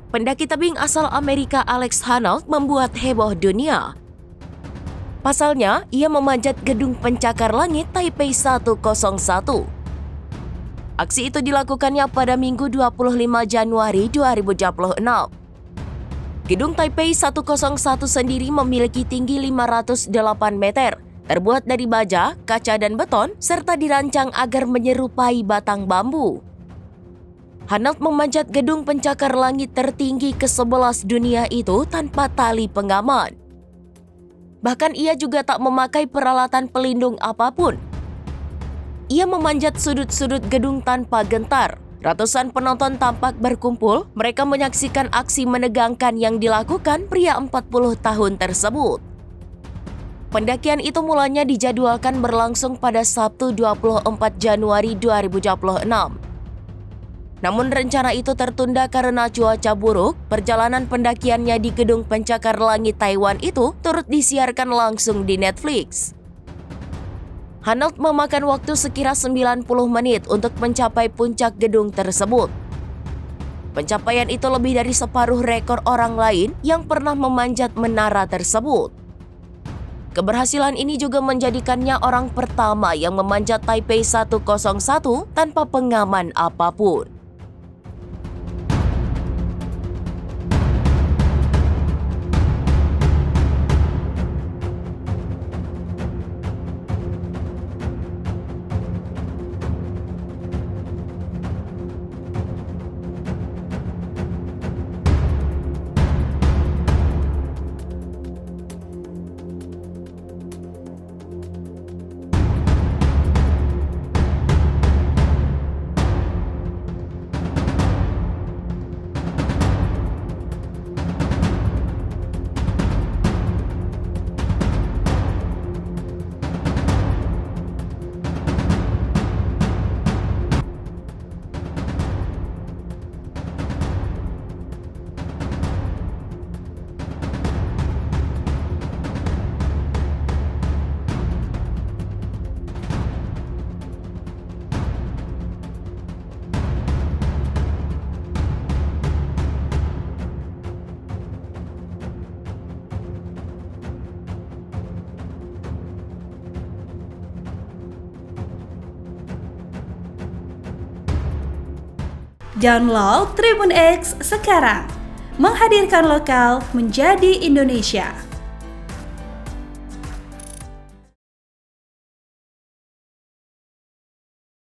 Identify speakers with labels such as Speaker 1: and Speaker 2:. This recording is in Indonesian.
Speaker 1: Pendaki tebing asal Amerika Alex Honnold membuat heboh dunia. Pasalnya, ia memanjat gedung pencakar langit Taipei 101. Aksi itu dilakukannya pada Minggu 25 Januari 2026. Gedung Taipei 101 sendiri memiliki tinggi 508 meter, terbuat dari baja, kaca dan beton, serta dirancang agar menyerupai batang bambu. Honnold memanjat gedung pencakar langit tertinggi ke-11 dunia itu tanpa tali pengaman. Bahkan ia juga tak memakai peralatan pelindung apapun. Ia memanjat sudut-sudut gedung tanpa gentar. Ratusan penonton tampak berkumpul, mereka menyaksikan aksi menegangkan yang dilakukan pria 40 tahun tersebut. Pendakian itu mulanya dijadwalkan berlangsung pada Sabtu 24 Januari 2026. Namun rencana itu tertunda karena cuaca buruk. Perjalanan pendakiannya di gedung pencakar langit Taiwan itu turut disiarkan langsung di Netflix. Honnold memakan waktu sekira 90 menit untuk mencapai puncak gedung tersebut. Pencapaian itu lebih dari separuh rekor orang lain yang pernah memanjat menara tersebut. Keberhasilan ini juga menjadikannya orang pertama yang memanjat Taipei 101 tanpa pengaman apapun.
Speaker 2: Download Tribun X sekarang, menghadirkan lokal menjadi Indonesia.